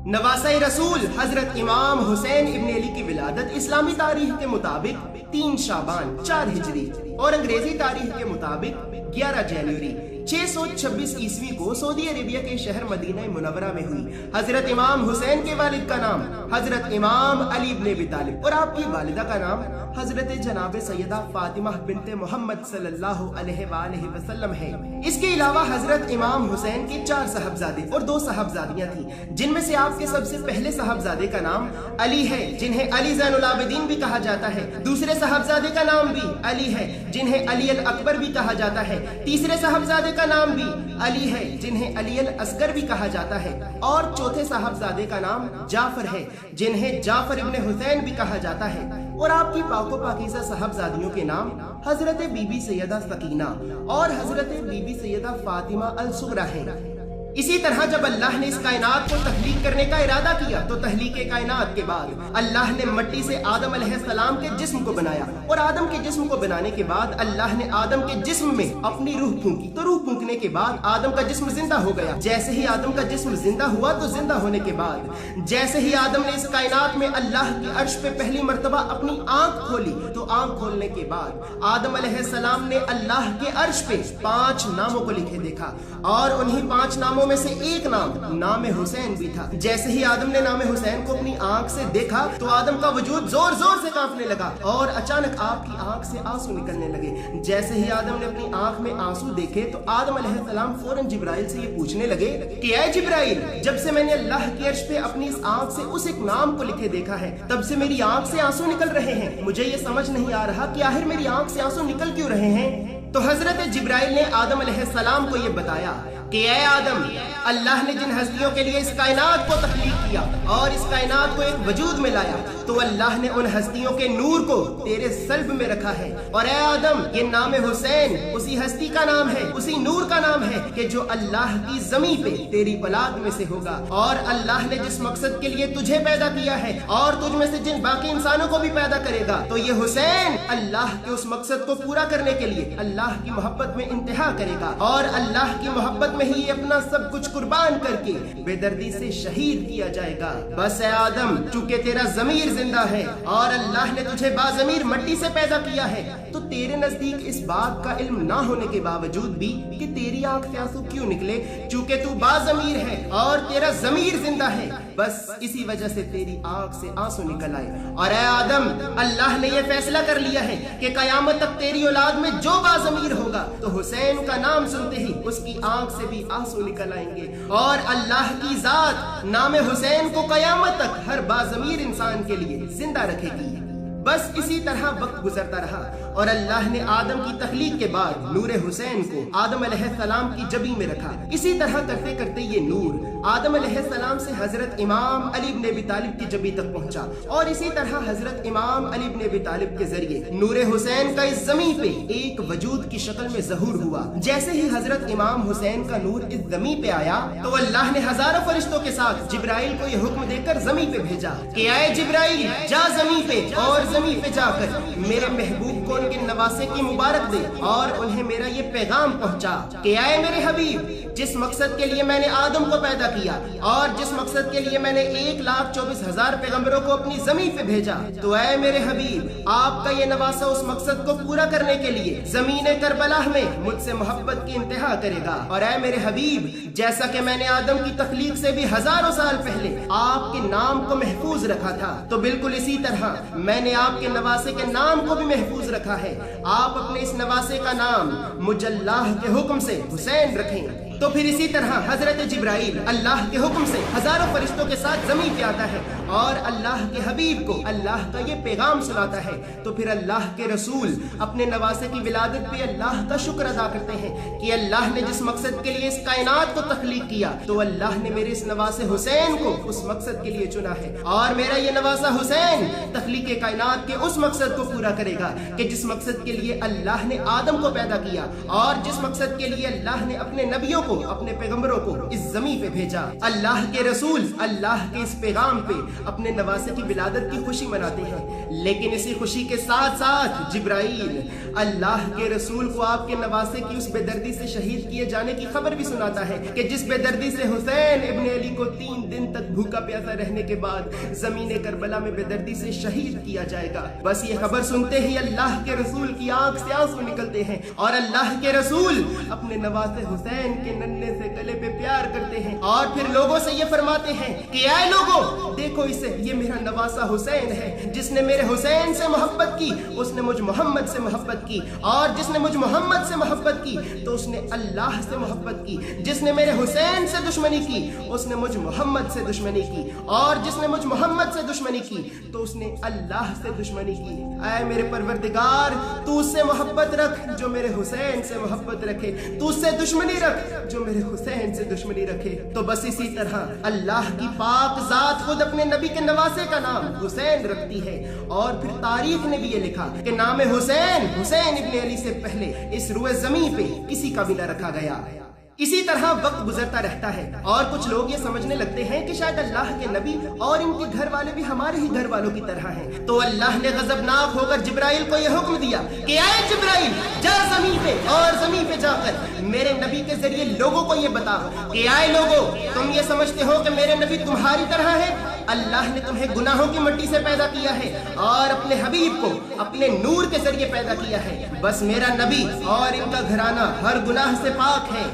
نواسہ رسول حضرت امام حسین ابن علی کی ولادت اسلامی تاریخ کے مطابق 3 شعبان 4 ہجری اور انگریزی تاریخ کے مطابق 11 جنوری 626 عیسوی کو سعودی عربیہ کے شہر مدینہ منورہ میں ہوئی۔ حضرت امام حسین کے والد کا نام حضرت امام علی ابن ابی طالب اور آپ کی والدہ کا نام حضرت جناب سیدہ فاطمہ بنت محمد صلی اللہ علیہ وآلہ وسلم ہے۔ اس کے علاوہ حضرت امام حسین کے 4 صاحبزادے اور 2 صاحبزادیاں تھیں، جن میں سے آپ کے سب سے پہلے صاحبزادے کا نام علی ہے، جنہیں علی زین العابدین بھی کہا جاتا ہے۔ دوسرے صاحبزادے کا نام بھی علی ہے، جنہیں علی الاکبر بھی کہا جاتا ہے۔ تیسرے صاحبزادے کا نام بھی علی ہے، جنہیں علی الاصغر بھی کہا جاتا ہے، اور چوتھے صاحبزادے کا نام جعفر ہے، جنہیں جعفر ابن حسین بھی کہا جاتا ہے۔ اور آپ کی پاک و پاکیزہ صاحبزادیوں کے نام حضرت بی بی سیدہ سکینہ اور حضرت بی بی سیدہ فاطمہ الصغریٰ ہیں۔ اسی طرح جب اللہ نے اس کائنات کو تخلیق کرنے کا ارادہ کیا تو تخلیق کائنات کے بعد اللہ نے مٹی سے آدم علیہ السلام کے جسم کو بنایا، اور آدم کے جسم کو بنانے کے بعد اللہ نے آدم کے جسم میں اپنی روح پھونکی، تو روح پھونکنے کے بعد آدم کا جسم زندہ ہو گیا۔ جیسے ہی آدم کا جسم زندہ ہوا تو زندہ ہونے کے بعد جیسے ہی آدم نے اس کائنات میں اللہ کی عرش پہ پہلی مرتبہ اپنی آنکھ کھولی، تو آنکھ کھولنے کے بعد آدم علیہ السلام نے اللہ کے عرش پہ 5 ناموں کو لکھے دیکھا، اور انہی 5 ناموں میں سے ایک نام حسین بھی تھا۔ جیسے ہی آدم نے نام حسین کو اپنی آنکھ سے دیکھا تو آدم کا وجود زور زور سے کانپنے لگا، اور اچانک آپ کی آنکھ سے آنسو نکلنے لگے۔ جیسے ہی آدم نے اپنی آنکھ میں آنسو دیکھے تو آدم علیہ السلام فوراً جبرائیل سے یہ پوچھنے لگے کہ اے جبرائیل، جب سے میں نے اللہ کی عرش پہ اپنی اس آنکھ سے اس ایک نام کو لکھے دیکھا ہے، تب سے میری آنکھ سے آنسو نکل رہے ہیں۔ مجھے یہ سمجھ نہیں آ رہا کہ آخر میری آنکھ سے آنسو نکل کیوں رہے ہیں۔ تو حضرت جبرائیل نے آدم علیہ السلام کو یہ بتایا کہ اے آدم، اللہ نے جن ہستیوں کے لیے اس کائنات کو تخلیق کیا اور اس کائنات کو ایک وجود میں لایا، تو اللہ نے ان ہستیوں کے نور کو تیرے قلب میں رکھا ہے، اور اے آدم، یہ نام حسین اسی ہستی کا نام ہے، اسی نور کا نام ہے کہ جو اللہ کی زمین پہ تیری اولاد میں سے ہوگا، اور اللہ نے جس مقصد کے لیے تجھے پیدا کیا ہے اور تجھ میں سے جن باقی انسانوں کو بھی پیدا کرے گا، تو یہ حسین اللہ کے اس مقصد کو پورا کرنے کے لیے اللہ کی محبت میں انتہا کرے گا، اور اللہ کی محبت میں ہی اپنا سب کچھ قربان کر کے بے دردی سے شہید کیا جائے گا۔ بس اے آدم، چونکہ تیرا ضمیر زندہ ہے اور اللہ نے تجھے باضمیر مٹی سے پیدا کیا ہے، تو تیرے نزدیک اس بات کا علم نہ ہونے کے باوجود بھی کہ تیری آنکھ سے آنسو کیوں نکلے، چونکہ تو باضمیر ہے اور تیرا ضمیر زندہ ہے، بس اسی وجہ سے تیری آنکھ سے آنسو نکل آئے۔ اور اے آدم، اللہ نے یہ فیصلہ کر لیا ہے کہ قیامت تک تیری اولاد میں جو باضمیر ہوگا تو حسین کا نام سنتے ہی اس کی آنکھ سے بھی آنسو نکل آئیں گے، اور اللہ کی ذات نام حسین کو قیامت تک ہر باضمیر انسان کے لیے زندہ رکھے گی۔ بس اسی طرح وقت گزرتا رہا، اور اللہ نے آدم کی تخلیق کے بعد نور حسین کو آدم علیہ السلام کی جبین میں رکھا۔ اسی طرح کرتے کرتے یہ نور آدم علیہ السلام سے حضرت امام علی ابن ابی طالب کی جبین تک پہنچا، اور اسی طرح حضرت امام علی ابن ابی طالب کے ذریعے نور حسین کا اس زمین پہ ایک وجود کی شکل میں ظہور ہوا۔ جیسے ہی حضرت امام حسین کا نور اس زمین پہ آیا تو اللہ نے ہزاروں فرشتوں کے ساتھ جبرائیل کو یہ حکم دے کر زمین پہ بھیجا کہ اے جبرائیل، جا زمین پہ اور زمین پہ جا کر میرے محبوب کو ان کے نواسے کی مبارک دے، اور انہیں میرا یہ پیغام پہنچا کہ اے میرے حبیب، جس مقصد کے لیے میں نے آدم کو پیدا کیا اور جس مقصد کے لیے میں نے 1,24,000 پیغمبروں کو اپنی زمین پہ بھیجا، تو اے میرے حبیب، آپ کا یہ نواسہ اس مقصد کو پورا کرنے کے لیے زمین کربلا میں مجھ سے محبت کی انتہا کرے گا۔ اور اے میرے حبیب، جیسا کہ میں نے آدم کی تخلیق سے بھی ہزاروں سال پہلے آپ کے نام کو محفوظ رکھا تھا، تو بالکل اسی طرح میں نے آپ کے نواسے کے نام کو بھی محفوظ رکھا ہے۔ آپ اپنے اس نواسے کا نام مجھ اللہ کے حکم سے حسین رکھیں۔ تو پھر اسی طرح حضرت جبرائیل اللہ کے حکم سے ہزاروں فرشتوں کے ساتھ زمین پہ آتا ہے اور اللہ کے حبیب کو اللہ کا یہ پیغام سناتا ہے۔ تو پھر اللہ کے رسول اپنے نواسے کی ولادت پہ اللہ کا شکر ادا کرتے ہیں کہ اللہ نے جس مقصد کے لیے اس کائنات کو تخلیق کیا تو اللہ نے میرے اس نواسے حسین کو اس مقصد کے لیے چنا ہے، اور میرا یہ نواسہ حسین تخلیق کائنات کے اس مقصد کو پورا کرے گا کہ جس مقصد کے لیے اللہ نے آدم کو پیدا کیا اور جس مقصد کے لیے اللہ نے اپنے نبیوں को, अपने पैगंबरों को इस जमीन पे भेजा। अल्लाह के रसूल अल्लाह के इस पैगाम पे अपने नवासे की विलादत की खुशी मनाते हैं, लेकिन इसी खुशी के साथ साथ जिब्राइल अल्लाह के रसूल को आपके नवासे की उस बेदर्दी से शहीद किए जाने की खबर भी सुनाता है कि जिस बेदर्दी से हुसैन इब्ने अली को 3 दिन तक भूखा प्यासा रहने के बाद जमीन करबला में बेदर्दी से शहीद किया जाएगा। बस ये खबर सुनते ही अल्लाह के रसूल की आंख से आंसू निकलते हैं और अल्लाह के रसूल अपने नवासे हुसैन के नन्हे से गले पे प्यार करते हैं और फिर लोगों से ये फरमाते हैं कि आए लोगों, देखो इसे, ये मेरा नवासा हुसैन है। जिसने मेरे हुसैन से मोहब्बत की उसने मुझ मोहम्मद से मोहब्बत की, और जिसने मुझ मोहम्मद से मोहब्बत की तो उसने अल्लाह से मोहब्बत की। जिसने मेरे हुसैन से दुश्मनी की उसने मुझ मोहम्मद से दुश्मनी की, और जिसने मुझ मोहम्मद से दुश्मनी की तो उसने अल्लाह से दुश्मनी की। ऐ मेरे परवरदिगार, तू उससे मोहब्बत रख जो मेरे हुसैन से मोहब्बत रखे, तू उससे दुश्मनी रख जो मेरे हुसैन से दुश्मनी रखे। तो बस इसी तरह अल्लाह की पाक जात खुद अपने नबी के नवासे का नाम हुसैन रखती है, और फिर तारीख ने भी ये लिखा कि नाम हुसैन हुसैन इब्ने अली से पहले इस रुए जमीन पे किसी का भी न रखा गया। इसी तरह वक्त गुजरता रहता है और कुछ लोग ये समझने लगते हैं कि शायद अल्लाह के नबी और इनके घर वाले भी हमारे ही घर वालों की तरह हैं। तो अल्लाह ने गजबनाक होकर जिब्राइल को यह हुक्म दिया कि आए जिब्राइल, जा जमीन पे और जमीन पे जाकर मेरे नबी के जरिए लोगों को ये बता कि आए लोगों, तुम ये समझते हो कि मेरे नबी तुम्हारी तरह है? अल्लाह ने तुम्हें गुनाहों की मिट्टी से पैदा किया है और अपने हबीब को अपने नूर के जरिए पैदा किया है। बस मेरा नबी और इनका घराना हर गुनाह से पाक है।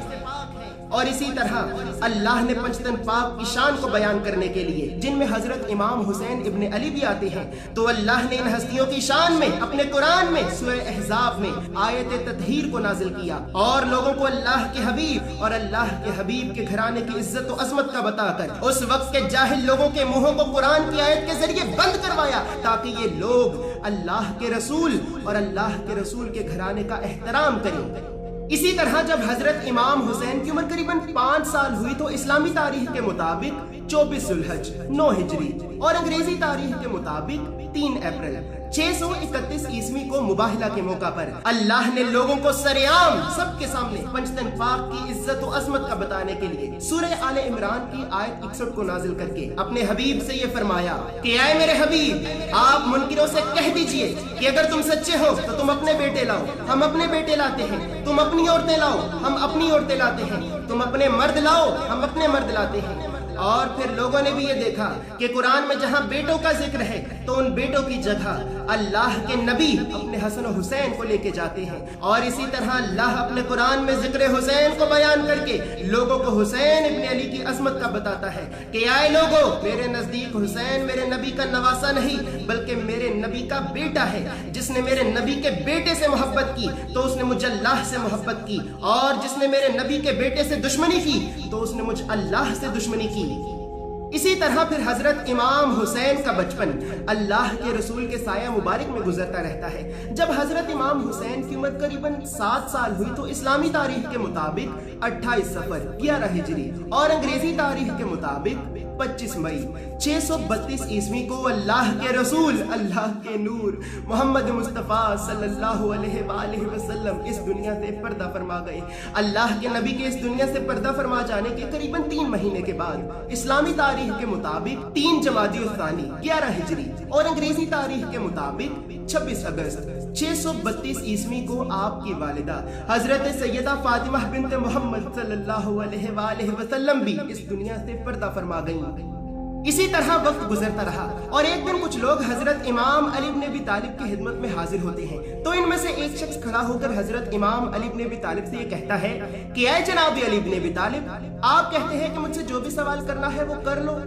और इसी तरह अल्लाह ने पंचतन पाक की शान को बयान करने के लिए, जिनमें हजरत इमाम हुसैन इब्ने अली भी आते हैं, तो अल्लाह ने इन हस्तियों की शान में अपने कुरान में सूरह अहज़ाब में आयत ततहीर को नाजिल किया और लोगों को अल्लाह के हबीब और अल्लाह के हबीब के घराने की इज्जत और अजमत का बताकर उस वक्त के जाहिल लोगों के मुंहों को कुरान की आयत के जरिए बंद करवाया, ताकि ये लोग अल्लाह के रसूल और अल्लाह के रसूल के घराने का एहतराम करें। इसी तरह जब हजरत इमाम हुसैन की उम्र करीबन 5 साल हुई तो इस्लामी तारीख के मुताबिक 24 जुल्हज 9 हिजरी और अंग्रेजी तारीख के मुताबिक 3 अप्रैल 631 ईस्वी को मुबाहिला के मौका पर अल्लाह ने लोगों को सरेआम सबके सामने पंचतन पाक की इज्जत और अजमत का बताने के लिए सूरह आले इमरान की आयत 61 को नाजिल करके अपने हबीब से ये फरमाया कि आए मेरे हबीब, आप मुनकिरों से कह दीजिए कि अगर तुम सच्चे हो तो तुम अपने बेटे लाओ, हम अपने बेटे लाते हैं। तुम अपनी औरतें लाओ, हम अपनी औरतें लाते हैं। तुम अपने मर्द लाओ, हम अपने मर्द लाते हैं। और फिर लोगों ने भी ये देखा कि कुरान में जहां बेटों का जिक्र है तो उन बेटों की जगह अल्लाह के नबी अपने हसन और हुसैन को लेके जाते हैं। और इसी तरह अल्लाह अपने कुरान में जिक्र हुसैन को बयान करके लोगों को हुसैन इब्ने अली की अजमत का बताता है कि आए लोगों, मेरे नजदीक हुसैन मेरे नबी का नवासा नहीं बल्कि मेरे नबी का बेटा है। जिसने मेरे नबी के बेटे से मोहब्बत की तो उसने मुझे अल्लाह से मोहब्बत की, और जिसने मेरे नबी के बेटे से दुश्मनी की तो उसने मुझे अल्लाह से दुश्मनी की। इसी तरह फिर हजरत इमाम हुसैन का बचपन अल्लाह के रसूल के साया मुबारक में गुजरता रहता है। जब हजरत इमाम हुसैन की उम्र करीबन 7 साल हुई तो इस्लामी तारीख के मुताबिक 28 सफर 11 हिजरी और अंग्रेजी तारीख के मुताबिक 25 मई 632 ईस्वी को अल्लाह के रसूल अल्लाह के नूर मोहम्मद मुस्तफ़ा सल्लल्लाहु अलैहि वसल्लम इस दुनिया से पर्दा फरमा गए। अल्लाह के नबी के इस दुनिया से पर्दा फरमा जाने के करीबन 3 महीने के बाद इस्लामी तारीख के मुताबिक 3 जमादी उस्तानी 11 हिजरी और अंग्रेजी तारीख के मुताबिक 26 अगस्त 632 ईस्वी को आपकी वालिदा हजरत सैयदा फातिमा बिन्त मोहम्मद सल्लल्लाहु अलैहि वसल्लम भी इस दुनिया से पर्दा फरमा गईं। इसी तरह वक्त गुजरता रहा और एक दिन कुछ लोग हजरत इमाम अली इब्न अबी तालिब की खिदमत में हाजिर होते हैं। तो इनमें से एक शख्स खड़ा होकर हजरत इमाम अली इब्न अबी तालिब से ये कहता है कि ऐ जनाब अली इब्न अबी तालिब, आप कहते हैं कि मुझसे जो भी सवाल करना है वो कर लो,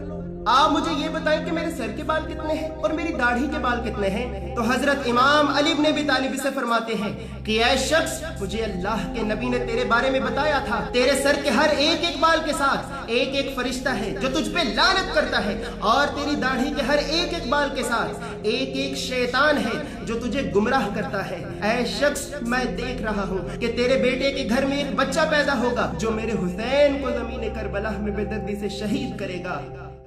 आप मुझे ये बताएं कि मेरे सर के बाल कितने हैं और मेरी दाढ़ी के बाल कितने हैं। तो हजरत इमाम अली इब्न अबी तालिब से फरमाते हैं कि ऐ शख्स, मुझे अल्लाह के नबी ने तेरे बारे में बताया था, तेरे सर के हर एक एक बाल के साथ एक एक फरिश्ता है जो तुझ पे लानत करता है, और तेरी दाढ़ी के हर एक एक बाल के साथ एक एक शैतान है जो तुझे गुमराह करता है। ऐ शख्स, मैं देख रहा हूँ कि तेरे बेटे के घर में एक बच्चा पैदा होगा जो मेरे हुसैन को ज़मीन करबला में बेदर्दी से शहीद करेगा।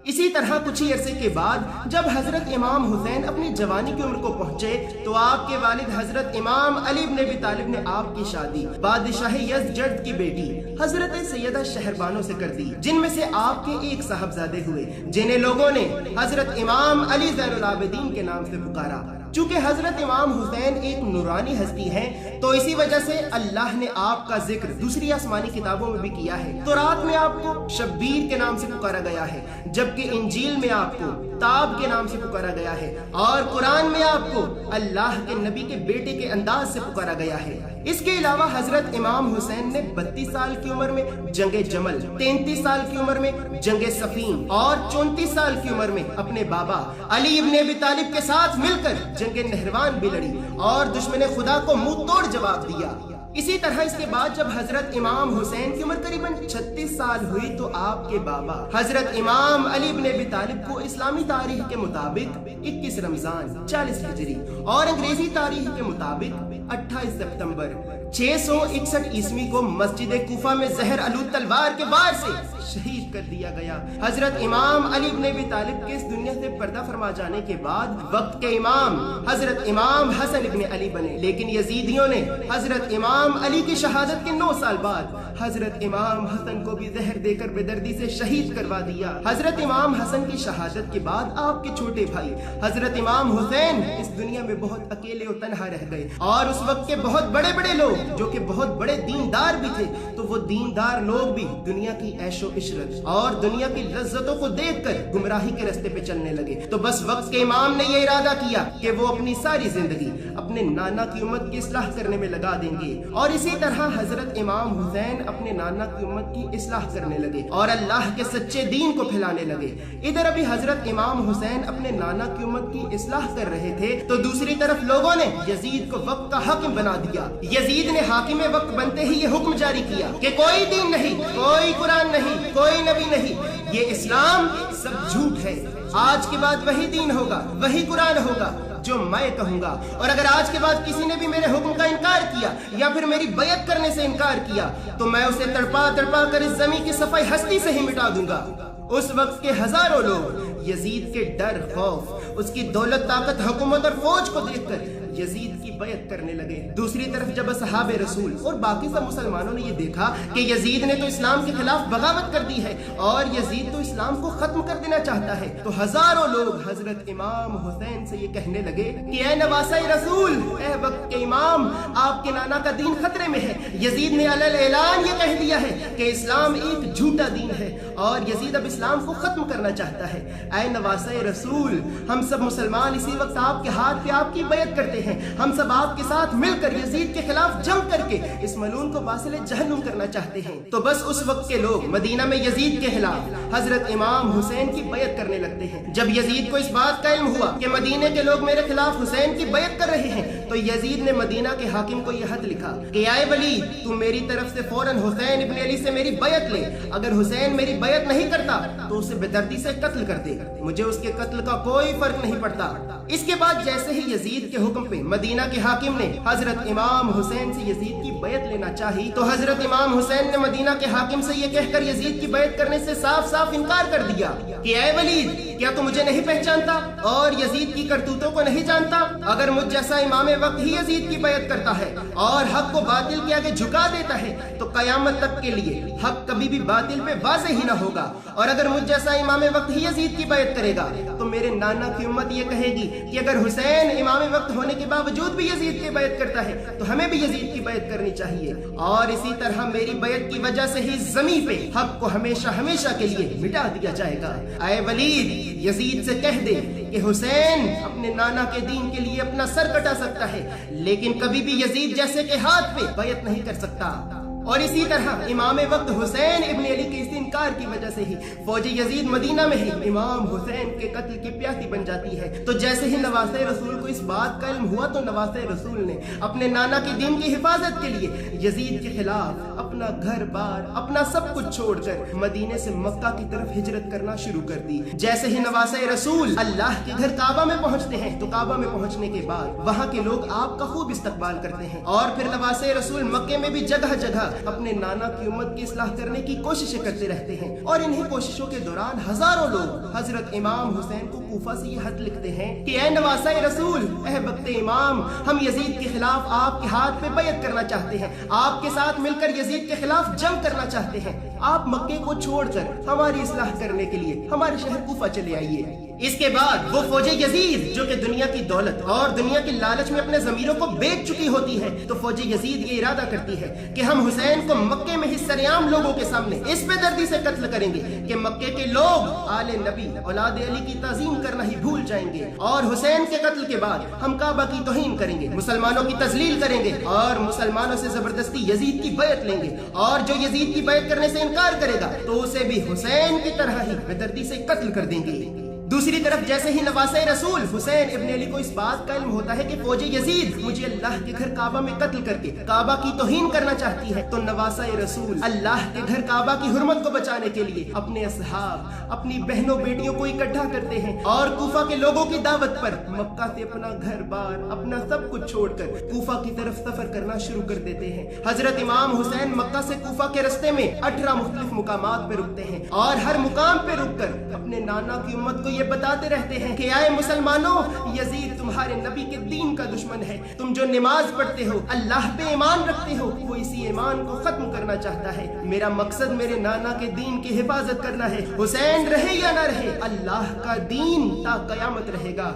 इसी तरह कुछ ही अरसे के बाद जब हजरत इमाम हुसैन अपनी जवानी की उम्र को पहुंचे तो आपके वालिद हजरत इमाम अली इब्न अबी तालिब ने आपकी शादी बादशाह यज़द की बेटी हजरत सैयदा शहरबानो से कर दी, जिनमें से आपके एक साहबजादे हुए जिन्हें लोगों ने हजरत इमाम अली ज़ैनुल आबिदीन के नाम से पुकारा। चूंकि हजरत इमाम हुसैन एक नूरानी हस्ती हैं, तो इसी वजह से अल्लाह ने आपका जिक्र दूसरी आसमानी किताबों में भी किया है। तो रात में आपको शब्बीर के नाम से पुकारा गया है, जबकि इंजील में आपको ताब के नाम से पुकारा गया है और कुरान में आपको अल्लाह के नबी के बेटे के अंदाज से पुकारा गया है। इसके अलावा हजरत इमाम हुसैन ने 32 साल की उम्र में जंगे जमल, 33 साल की उम्र में जंगे सफीन और 34 साल की उम्र में अपने बाबा अली इब्न अबी तालिब के साथ मिलकर जंगे नहरवान भी लड़ी और दुश्मन खुदा को मुंह तोड़ जवाब दिया। इसी तरह इसके बाद जब हजरत इमाम हुसैन की उम्र करीबन 36 साल हुई तो आपके बाबा हजरत इमाम अली इब्न अबी तालिब को इस्लामी तारीख के मुताबिक 21 रमजान 40 हिजरी और अंग्रेजी तारीख के मुताबिक 28 सितंबर 661 ईस्वी को मस्जिद कूफा में जहर आलूद तलवार के वार से शहीद कर दिया गया। हजरत इमाम अली इब्न अबी तालिब के इस दुनिया से पर्दा फरमा जाने के बाद वक्त के इमाम हजरत इमाम हसन इब्न अली बने, लेकिन यजीदियों ने हजरत इमाम अली की शहादत के 9 साल बाद हजरत इमाम हसन को भी जहर देकर बेदर्दी से शहीद करवा दिया। हजरत इमाम हसन की शहादत के बाद आपके छोटे भाई हजरत इमाम हुसैन इस दुनिया में बहुत अकेले और तन्हा रह गए और उस वक्त के बहुत बड़े बड़े लोग जो कि बहुत बड़े दीनदार भी थे, तो वो दीनदार लोग भी दुनिया की ऐशो इशरत और दुनिया की लज्जतों को देखकर गुमराही के रास्ते पे चलने लगे। तो बस वक्त के इमाम ने ये इरादा किया कि वो अपनी सारी जिंदगी अपने नाना की उम्मत की इस्लाह करने में लगा देंगे और इसी तरह हजरत इमाम हुसैन अपने नाना की उम्मत की इस्लाह करने लगे और अल्लाह के सच्चे दीन को फैलाने लगे। इधर अभी हजरत इमाम हुसैन अपने नाना की उम्मत की इस्लाह कर रहे थे तो दूसरी तरफ लोगों ने यजीद को वक्त का हाकिम बना दिया। यजीद ने हाकिम वक्त बनते ही ये हुक्म जारी किया कि कोई दीन नहीं, कोई कुरान नहीं, कोई नबी नहीं, ये इस्लाम सब झूठ है। आज के बाद वही दीन होगा, वही कुरान होगा जो मैं कहूंगा, और अगर आज के बाद किसी ने भी मेरे हुक्म का इनकार किया या फिर मेरी बैत करने से इनकार किया तो मैं उसे तड़पा तड़पा कर इस जमीन की सफाई हस्ती से ही मिटा दूंगा। उस वक्त के हजारों लोग यजीद के डर, खौफ, उसकी दौलत, ताकत, हुकूमत और फौज को देखकर यजीद की बैत करने लगे। दूसरी तरफ जब असहाबे रसूल और बाकी सब मुसलमानों ने ये देखा कि यजीद ने तो इस्लाम के खिलाफ बगावत कर दी है और यजीद तो इस्लाम को खत्म कर देना चाहता है, तो हजारों लोग हजरत इमाम हुसैन से ये कहने लगे कि ऐ नवासा रसूल, ऐ वक्त के इमाम, आपके नाना का दीन खतरे में है। यजीद ने अलल ऐलान ये कह दिया है कि इस्लाम एक झूठा दीन है और यजीद अब इस्लाम को खत्म करना चाहता है। ऐ नवासा रसूल, हम सब मुसलमान इसी वक्त आपके हाथ पे आपकी बैत करते हैं, हम सब आपके साथ मिलकर यजीद के खिलाफ जंग करके इस मलून को वासिले जहन्नुम करना चाहते हैं। तो बस उस वक्त के लोग मदीना में यजीद के खिलाफ हजरत इमाम हुसैन की बैत करने लगते हैं। जब यजीद को इस बात का इल्म हुआ कि मदीने के लोग मेरे खिलाफ हुसैन की बैत कर रहे हैं तो यजीद ने मदीना के हाकिम को यह खत लिखा कि आए वली, तू मेरी तरफ से फौरन हुसैन इब्न अली से मेरी बैत ले। अगर हुसैन मेरी बैत नहीं करता तो उसे बेदर्दी से कत्ल कर दे, मुझे उसके कत्ल का कोई फर्क नहीं पड़ता। इसके बाद जैसे ही यजीद के हुक्म पे मदीना के हाकिम ने हजरत इमाम हुसैन से यजीद की बैत लेना चाही तो हजरत इमाम हुसैन ने मदीना के हाकिम से ये कहकर यजीद की बैत करने से साफ साफ इनकार कर दिया कि ऐ वलीद, क्या तू मुझे नहीं पहचानता और यजीद की करतूतों को नहीं जानता? अगर मुझ जैसा इमाम वक्त ही यजीद की बैत करता है और हक को बातिल के आगे झुका देता है तो कयामत तक के लिए हक कभी भी बातिल पे वाज़े ही ना होगा, और अगर मुझ जैसा इमाम वक्त ही यजीद की बैत करेगा तो मेरे नाना की उम्मत ये कहेगी कि अगर हुसैन इमाम वक्त होने के बावजूद भी यजीद की बैत करता है तो हमें भी यजीद की बैत करनी चाहिए। और इसी तरह मेरी बैत की वजह से ही जमीन पे हक को हमेशा हमेशा के लिए मिटा दिया जाएगा। ऐ वलीद, यजीद से कह दे कि हुसैन अपने नाना के दीन के लिए अपना सर कटा सकता है लेकिन कभी भी यजीद जैसे के हाथ पे बैत नहीं कर सकता। और इसी तरह इमाम वक्त हुसैन इब्न अली के इस इनकार की वजह से ही फौज यजीद मदीना में ही इमाम हुसैन के कत्ल की प्यासी बन जाती है। तो जैसे ही नवासे रसूल को इस बात का इल्म हुआ तो नवासे रसूल ने अपने नाना के दीन की हिफाजत के लिए यजीद के खिलाफ अपना घर बार, अपना सब कुछ छोड़कर मदीने से मक्का की तरफ हिजरत करना शुरू कर दी। जैसे ही नवासे रसूल अल्लाह के घर काबा में पहुंचते हैं तो काबा में पहुंचने के बाद वहां के लोग आपका खूब इस्तकबाल करते हैं और फिर नवासे रसूल मक्के में भी जगह जगह अपने नाना की उम्मत की इस्लाह करने की कोशिशें करते रहते हैं और इन्हीं कोशिशों के दौरान हजारों लोग हजरत इमाम हुसैन को कूफा से ये खत लिखते हैं कि ऐ नवासा रसूल, ऐ वक्त इमाम, हम यजीद के खिलाफ आपके हाथ पे बैत करना चाहते हैं, आपके साथ मिलकर यजीद के खिलाफ जंग करना चाहते हैं। आप मक्के को छोड़कर हमारी इस्लाह करने के लिए हमारे शहर कूफा चले आइए। इसके बाद वो फौजे यजीद जो कि दुनिया की दौलत और दुनिया के लालच में अपने जमीरों को बेच चुकी होती है, तो फौजे यजीद ये इरादा करती है कि हम हुसैन को मक्के में ही सरेआम लोगों के सामने इस बेदर्दी से कत्ल करेंगे कि मक्के के लोग आले नबी औलाद अली की ताजीम करना ही भूल जाएंगे और हुसैन के कत्ल के बाद हम काबा की तौहीन करेंगे, मुसलमानों की तजलील करेंगे और मुसलमानों से जबरदस्ती यजीद की बैत लेंगे और जो यजीद की बैत करने से इनकार करेगा तो उसे भी हुसैन की तरह ही बेदर्दी से कत्ल कर देंगे। दूसरी तरफ जैसे ही नवासे रसूल हुसैन इब्न अली को इस बात का इल्म होता है कि फौजे यजीद मुझे अल्लाह के घर काबा में कत्ल करके काबा की तौहीन करना चाहती है, तो नवासा रसूल अल्लाह के घर काबा की हुर्मत को बचाने के लिए अपने असहाब, अपनी बहनों बेटियों को इकट्ठा करते हैं और कूफा के लोगों की दावत पर मक्का से अपना घर बार, अपना सब कुछ छोड़कर कूफा की तरफ सफर करना शुरू कर देते हैं। हजरत इमाम हुसैन मक्का से कूफा के रास्ते में 18 मुख्तलिफ मुकामात पे रुकते हैं और हर मुकाम पे रुककर अपने नाना की उम्मत को ये बताते रहते हैं कि आए मुसलमानों, यजीद तुम्हारे नबी के दीन का दुश्मन है। तुम जो नमाज पढ़ते हो, अल्लाह पे ईमान रखते हो, वो इसी ईमान को खत्म करना चाहता है। मेरा मकसद मेरे नाना के दीन की हिफाजत करना है। हुसैन रहे या ना रहे, अल्लाह का दीन ता कयामत रहेगा।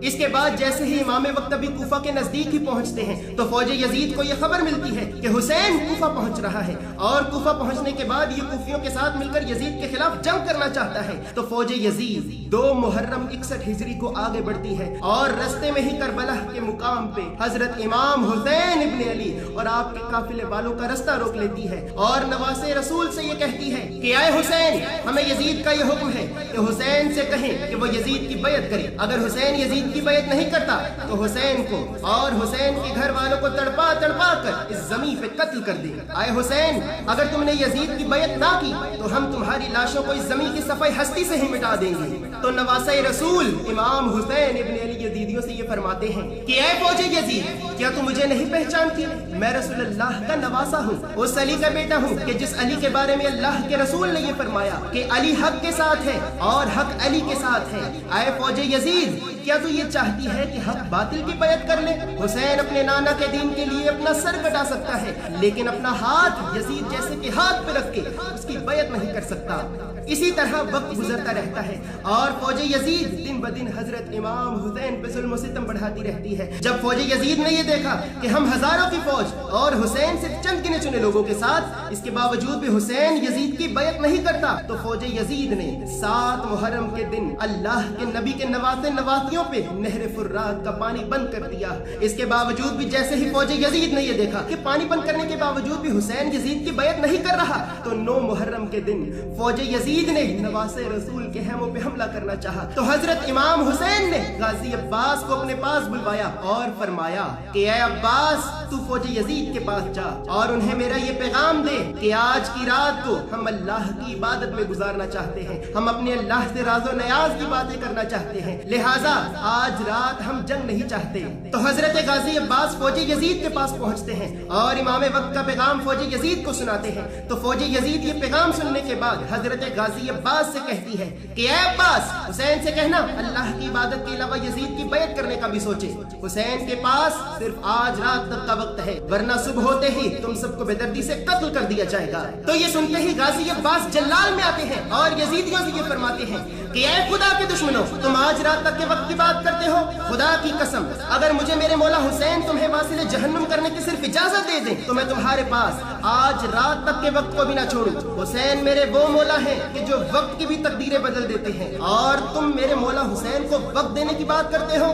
इसके बाद जैसे ही इमाम वक्त अभी कूफा के नजदीक ही पहुंचते हैं तो फौजे यजीद को यह खबर मिलती है कि हुसैन कूफा पहुंच रहा है और कूफा पहुंचने के बाद ये कूफियों के साथ मिलकर यजीद के खिलाफ जंग करना चाहता है। तो फौजे यजीद 2 मुहर्रम 61 हिजरी को आगे बढ़ती है और रास्ते में ही करबला के मुकाम पे हजरत इमाम हुसैन इब्न अली और आपके काफिले वालों का रास्ता रोक लेती है और नवासे रसूल से ये कहती है कि आए हुसैन, हमें यजीद का ये हुक्म है कि हुसैन से कहें कि वो यजीद की बैत करे। अगर हुसैन यजीद की बैत नहीं करता तो हुसैन को और हुसैन के घर वालों को तड़पा तड़पा कर इस जमीन पे कत्ल कर दे। आए हुसैन, अगर तुमने यजीद की बैत ना की तो हम तुम्हारी लाशों को इस जमीन की सफाई हस्ती से ही मिटा देंगे। तो नवासा रसूल इमाम हुसैन इब्न अली यजीदियों से ये फरमाते हैं कि ऐ फौजे यजीद, क्या तुम मुझे नहीं पहचानती? मैं रसूलुल्लाह का नवासा हूँ, उस अली का बेटा हूँ कि जिस अली के बारे में अल्लाह के रसूल ने ये फरमाया कि अली हक के साथ है और हक अली के साथ है। आए फौजे यजीद, क्या तू ये चाहती है कि हक बातिल की बैत कर ले? हुसैन अपने नाना के दीन के लिए अपना सर कटा सकता है, लेकिन अपना हाथ यजीद जैसे के हाथ पे रख के उसकी बैत नहीं कर सकता। इसी तरह वक्त गुजरता रहता है और फौजे यजीद दिन ब दिन हजरत इमाम हुसैन पे जुल्म सितम बढ़ाती रहती है। जब फौजे यजीद ने ये देखा कि हम हजारों की फौज और हुसैन सिर्फ चंद गिने चुने लोगों के साथ, इसके बावजूद भी हुसैन यजीद की बैत नहीं करता, तो फौजे यजीद ने 7 मुहर्रम के दिन अल्लाह के नबी के नवासे नवासियों पे नहर फुर्रात का पानी बंद कर दिया। इसके बावजूद भी जैसे ही फौजे यजीद ने ये देखा कि पानी बंद करने के बावजूद भी हुसैन यजीद की बैत नहीं कर रहा, तो 9 मुहर्रम के दिन फौजे यजीद ने नवासे रसूल के हेमों पे हमला करना चाहा। तो हजरत इमाम हुसैन ने गाजी अब्बास को अपने पास बुलवाया और फरमाया कि ऐ अब्बास, तू फौजे यजीद के पास जा और उन्हें मेरा ये पैगाम दे कि आज की रात को हम अल्लाह की इबादत में गुजारना चाहते हैं, हम अपने अल्लाह से राजो नयाज की बातें करना चाहते हैं, लिहाजा आज रात हम जंग नहीं चाहते। तो हजरत गाजी अब्बास फौजे यजीद के पास पहुंचते हैं और इमाम वक्त का पैगाम फौजे यजीद को सुनाते हैं। तो फौजे यजीद ये पैगाम सुनने के बाद हजरत गाजी अब्बास से कहती है कि ऐ अब्बास, हुसैन से कहना अल्लाह की इबादत के अलावा यजीद की बैत करने का भी सोचे। हुसैन के पास सिर्फ आज रात तक का वक्त है, वरना सुबह होते ही तुम सबको बेदर्दी से कत्ल कर दिया जाएगा। तो ये सुनते ही गाजी अब्बास जल्लाल में आते हैं और यजीदियों से ये फरमाते हैं कि ऐ खुदा के दुश्मनों, तुम आज रात तक के वक्त की बात करते हो? खुदा की कसम, अगर मुझे मेरे मौला हुसैन तुम्हें वासिले जहन्नुम करने की सिर्फ इजाजत दे दें तो मैं तुम्हारे पास आज रात तक के वक्त को भी ना छोड़ूं। हुसैन मेरे वो मौला है कि जो वक्त की भी तकदीरें बदल देते हैं और तुम मेरे मौला हुसैन को वक्त देने की बात करते हो।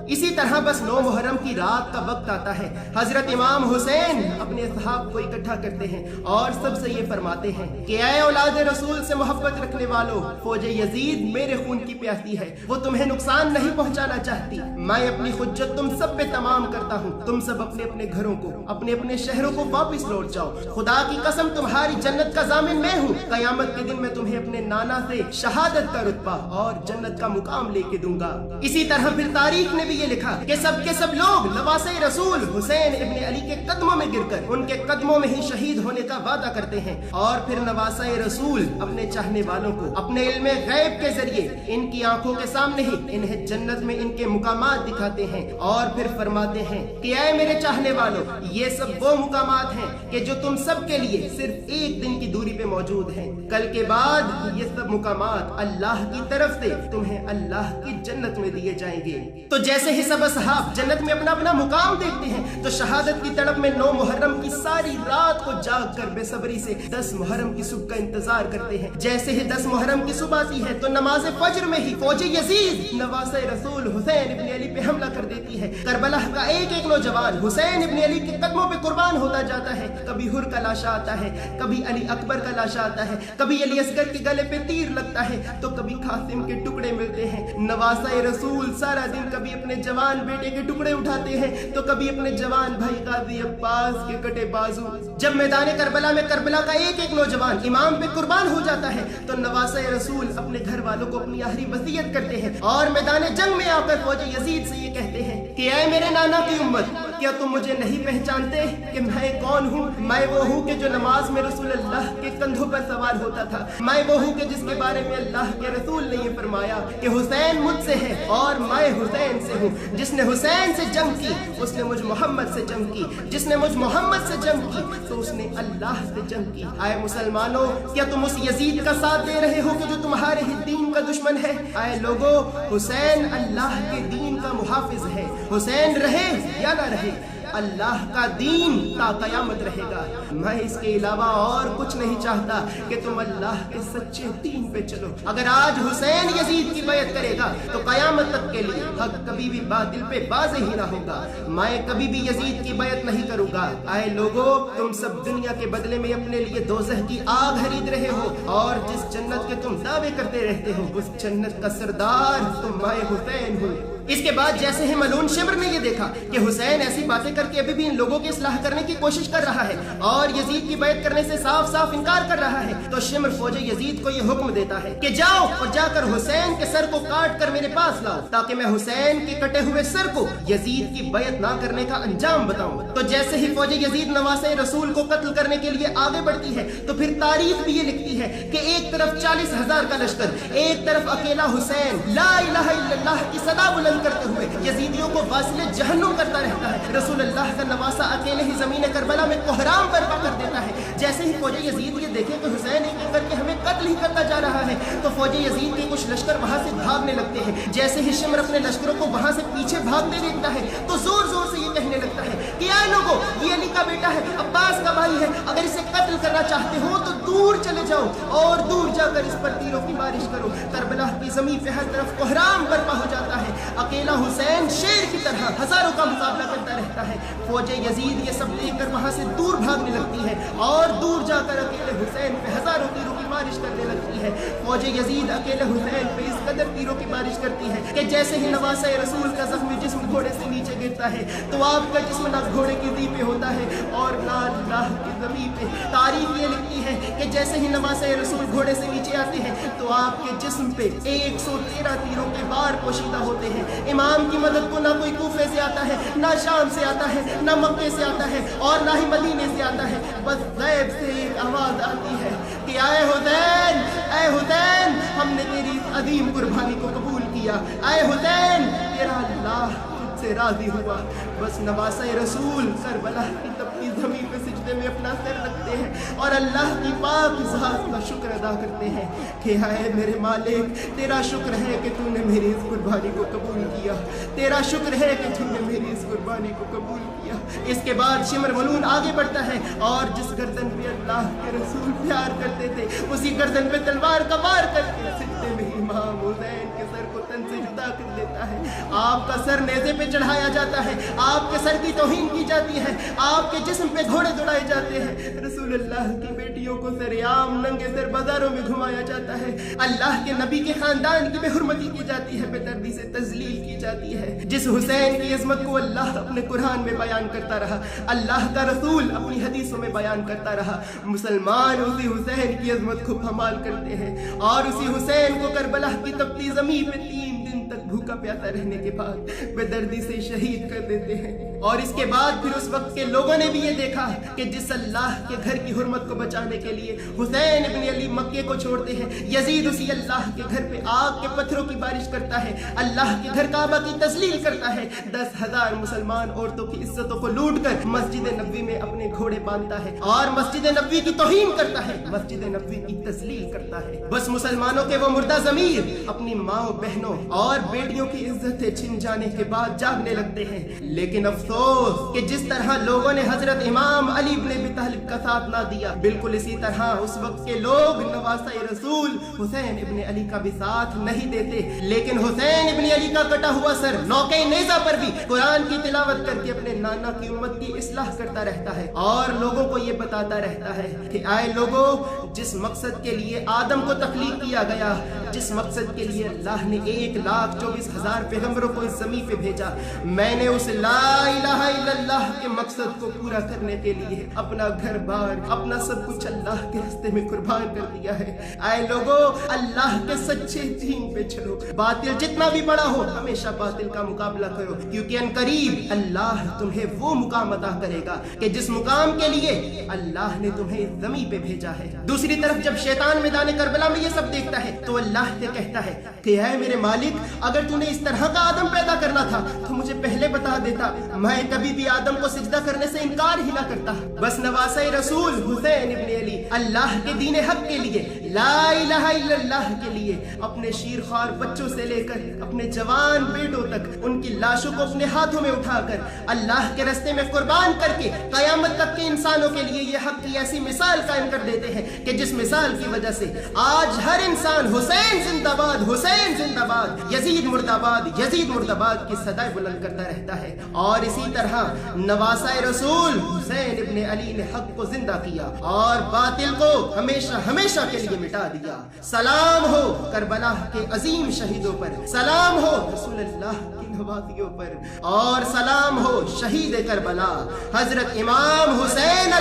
इसी तरह बस 9 मुहर्रम की रात का वक्त आता है। हजरत इमाम हुसैन अपने सहाब को इकट्ठा करते हैं और सबसे ये फरमाते हैं कि ऐ औलाद रसूल से मोहब्बत रखने वालों, फौजे यजीद मेरे खून की प्यासी है, वो तुम्हें नुकसान नहीं पहुंचाना चाहती। मैं अपनी हुज्जत तुम सब पे तमाम करता हूँ, तुम सब अपने अपने घरों को, अपने अपने शहरों को वापस लौट जाओ। खुदा की कसम, तुम्हारी जन्नत का जामिन मैं हूँ। कयामत के दिन मैं तुम्हें अपने नाना से शहादत का रुतबा और जन्नत का मुकाम लेके दूंगा। इसी तरह फिर तारीख ने भी ये लिखा कि सब लोग नवासे रसूल हुसैन इब्ने अली के कदमों में गिरकर उनके कदमों में ही शहीद होने का वादा करते हैं, और फिर नवासे रसूल अपने चाहने वालों को अपने इल्म गैब के जरिए इनकी आंखों के सामने ही इन्हें जन्नत में इनके मुकामात दिखाते हैं, और फिर फरमाते हैं कि ऐ मेरे चाहने वालों, ये सब वो मुकामात हैं कि जो तुम सब के लिए सिर्फ एक दिन की दूरी पे मौजूद हैं। कल के बाद ये सब मुकामात अल्लाह की तरफ से तुम्हें अल्लाह की जन्नत में दिए जाएंगे। तो जैसे ही सब असहाब जन्नत में अपना अपना मुकाम देखते हैं, तो शहादत की तड़प में 9 मुहर्रम की सारी रात को जाग कर बेसब्री से 10 मुहर्रम की सुबह का इंतजार करते हैं। जैसे ही 10 मुहर्रम की सुबह आती है तो नमाज फज्र में ही फौज यजीद नवासे रसूल हुसैन इब्ने अली पे हमला कर देती है। करबला का एक एक नौजवान हुसैन इब्ने अली के कदमों पे कुर्बान होता जाता है। कभी हुर का लाशा आता है, कभी अली अकबर का लाशा आता है, कभी अली असगर के गले पे तीर लगता है, तो कभी कासिम के टुकड़े मिलते हैं। नवासे रसूल सारा दिन कभी अपने जवान बेटे के टुकड़े उठाते हैं, तो कभी अपने जवान भाई गाजी अब्बास के कटे बाजू। जब मैदान करबला में करबला का एक एक नौजवान इमाम पे कुर्बान हो जाता है, तो नवासे रसूल अपने घर वालों को अपनी आखिरी वसीयत करते हैं और मैदान जंग में आकर फौज यजीद से ये कहते हैं कि ऐ मेरे नाना की उम्मत, क्या तुम मुझे नहीं पहचानते कि मैं कौन हूँ? मैं वो हूँ कि जो नमाज में रसूल अल्लाह के कंधों पर सवार होता था। मैं वो हूँ कि जिसके बारे में अल्लाह के रसूल ने ये फरमाया कि हुसैन मुझसे है और मैं हुसैन से हूँ। जिसने हुसैन से जंग की उसने मुझ मोहम्मद से जंग की, जिसने मुझ मोहम्मद से जंग की तो उसने अल्लाह से जंग की। आए मुसलमानों, क्या तुम उस यजीद का साथ दे रहे हो कि जो तुम्हारे ही दीन का दुश्मन है? आए लोगो, हुसैन अल्लाह के दीन का मुहाफिज है। हुसैन रहे या ना रहे, अल्लाह का दीन ता कयामत रहेगा। मैं इसके अलावा और कुछ नहीं चाहता कि तुम अल्लाह के सच्चे दीन पे चलो। अगर आज हुसैन यजीद की बैत करेगा तो कयामत तक के लिए हक कभी भी बातिल पे बाज़ ही ना होगा। मैं कभी भी यजीद की बैत नहीं करूंगा। आए लोगो, तुम सब दुनिया के बदले में अपने लिए दोज़ख की आग खरीद रहे हो, और जिस जन्नत के तुम दावे करते रहते हो उस जन्नत का सरदार तो मैं हुसैन हूँ। इसके बाद जैसे ही मलून शिमर ने ये देखा कि हुसैन ऐसी बातें करके अभी भी इन लोगों की इस्लाह करने की कोशिश कर रहा है और यजीद की बैत करने से साफ साफ इनकार कर रहा है, तो शिमर फौज यजीद को ये हुक्म देता है कि जाओ और जाकर हुसैन के सर को काट कर मेरे पास लाओ, ताकि मैं हुसैन के कटे हुए सर को यजीद की बैत ना करने का अंजाम बताऊं। तो जैसे ही फौज यजीद नवासे रसूल को कत्ल करने के लिए आगे बढ़ती है, तो फिर तारीख भी ये लिखती है कि एक तरफ 40,000 का लश्कर, एक तरफ अकेला हुसैन ला इलाहा इल्लल्लाह की सदा बुलंद करते हुए यजीदियों को वासिले जहन्नुम करता रहता है। रसूल अल्लाह का नवासा अकेले ही जमीन करबला में कोहराम बर्पा कर देता है। जैसे ही फौज यजीद ये देखे कि हुसैन एक एक करके हमें कत्ल ही करता जा रहा है, तो फौज यजीद के कुछ लश्कर वहां से भागने लगते हैं। जैसे ही शिमर अपने लश्करों को वहां से पीछे भागने देखता है, तो जोर जोर से ये कहने लगता है कि आए लोगों, ये अली का बेटा है, अब्बास का भाई है, अगर इसे कत्ल करना चाहते हो तो दूर चले जाओ और दूर जाकर इस पर तीरों की बारिश करो। करबला की जमीन पे हर तरफ कोहराम बर्पा हो जाता है। अकेला हुसैन शेर की तरह हजारों का मुकाबला करता रहता है। फौज यजीद ये सब देखकर वहां से दूर भागने लगती है और दूर जाकर अकेले हुसैन पे हजारों तीरों की बारिश करने लगती है। फौज यजीद अकेले हुसैन पे इस कदर तीरों की बारिश करती है कि जैसे ही नवासे रसूल का जख्मी जिस्म घोड़े से नीचे गिरता है, तो आपका जिस्म ना घोड़े की दी पे होता है और ना अल्लाह की ज़मीन पे। तारीख ये लिखती है कि जैसे ही नवासे रसूल घोड़े से नीचे आते हैं, तो आपके जिस्म पे 113 तीरों के बार पोशीदा होते हैं। इमाम की मदद को ना कोई कूफे से आता है, ना शाम से आता है, ना मक्के से आता है और ना ही मदीने से आता है। बस गैब से एक आवाज आती है कि आए हुसैन, ऐ हुसैन, हमने तेरी अजीम कुर्बानी को कबूल किया। आए हुसैन, तेरा अल्लाह तुझसे राजी हुआ। बस नवासे रसूल करबला की तपती जमीन पे सिजदे में अपना सर रखते हैं और अल्लाह की पाक ज़ात का शुक्र अदा करते हैं कि हाय मेरे मालिक, तेरा शुक्र है कि तूने मेरी इस कुर्बानी को कबूल किया, तेरा शुक्र है कि तूने मेरी इस कुर्बानी को कबूल किया। इसके बाद शिमर मलून आगे बढ़ता है और जिस गर्दन पे अल्लाह के रसूल प्यार करते थे, उसी गर्दन पे तलवार का वार करके सिजदे में इमाम हुसैन के सर को तन से जुदा कर देता है। आपका सर नेज़े पे चढ़ाया जाता है, आपके सर की तौहीन की जाती है, आपके जिस्म पे घोड़े दौड़ाए जाते हैं। रसूल अल्लाह की बेटियों को सरेआम नंगे सर बाजारों में घुमाया जाता है। अल्लाह के नबी के खानदान की बेहुरमती की जाती है, बेदर्दी से तजलील की जाती है। जिस हुसैन की इज़्ज़त को अल्लाह अपने कुरान में बयान करता रहा, अल्लाह का रसूल अपनी हदीसों में बयान करता रहा, मुसलमान उसी हुसैन की इज़्ज़त को फमाल करते हैं और उसी हुसैन को करबला की तपती ज़मीन पे 3 दिन तक भूखा प्यासा रहने के बाद बेदर्दी से शहीद कर देते हैं। और इसके बाद फिर उस वक्त के लोगों ने भी ये देखा कि जिस अल्लाह के घर की हुर्मत को बचाने के लिए हुसैन इब्न अली मक्के को छोड़ते हैं, यजीद उसी अल्लाह के घर पे आग के पत्थरों की बारिश करता है, अल्लाह के घर काबा की तस्लील करता है, 10,000 मुसलमान औरतों की इज्जतों को लूट कर मस्जिद नबवी में अपने घोड़े बांधता है और मस्जिद नबवी की तौहीन करता है, मस्जिद नबवी की तस्लील करता है। बस मुसलमानों के वो मुर्दा ज़मीर अपनी माओ बहनों और बेटियों की इज्जतें छिन जाने के बाद जागने लगते हैं। लेकिन अफसोस कि जिस तरह लोगों ने हजरत इमाम अली इब्न अबी तालिब का साथ ना दिया, बिल्कुल इसी तरह उस वक्त के लोग नवासा रसूल हुसैन इब्न अली का भी साथ नहीं देते। लेकिन हुसैन इब्न अली का कटा हुआ सर नौके नेज़ा पर भी कुरान की तिलावत करके अपने नाना की उम्मत की इस्लाह करता रहता है और लोगों को ये बताता रहता है कि आए लोगों, जिस मकसद के लिए आदम को तख्लीक किया गया, जिस मकसद के लिए अल्लाह ने 1,24,000 पैगंबरों को इस ज़मीन पे भेजा, मैंने उस ला इलाहा इल्लल्लाह के मकसद को पूरा करने के लिए अपना घर बार, अपना सब कुछ अल्लाह के रास्ते में कुर्बान कर दिया है। आए लोगों, अल्लाह के सच्चे दीन पे चलो, बातिल जितना भी बड़ा हो हमेशा बातिल का मुकाबला करो, क्योंकि अनकरीब अल्लाह तुम्हें वो मुकाम अता करेगा कि जिस मुकाम के लिए अल्लाह ने तुम्हें इस ज़मीन पे भेजा है। दूसरी तरफ जब शैतान मैदान करबला में ये सब देखता है तो अल्लाह से कहता है कि ऐ मेरे मालिक, अगर तूने इस तरह का आदम पैदा करना था तो मुझे पहले बता देता, मैं कभी भी आदम को सिजदा करने से इनकार ही ना करता। बस नवासा रसूल हुसैन इब्न अली अल्लाह के दीन हक के लिए, ला इलाहा इल्लल्लाह के लिए अपने शीरख्वार बच्चों से लेकर अपने जवान बेटों तक उनकी लाशों को अपने हाथों में उठाकर अल्लाह के रास्ते में कुर्बान करके कयामत तक के इंसानों के लिए ये हक की ऐसी मिसाल कायम कर देते हैं कि जिस मिसाल की वजह से आज हर इंसान हुसैन जिंदाबाद, हुसैन जिंदाबाद, यजीद मुर्दाबाद, यजीद मुर्दाबाद की सदाएं बुलंद करता रहता है। और इसी तरह नवासा रसूल हुसैन इब्न अली ने हक को जिंदा किया और बातिल को हमेशा हमेशा के लिए मिटा दिया। सलाम हो करबला के अजीम शहीदों पर, सलाम हो रसूलुल्लाह की नवाजियों पर, और सलाम हो शहीद करबला हजरत इमाम हुसैन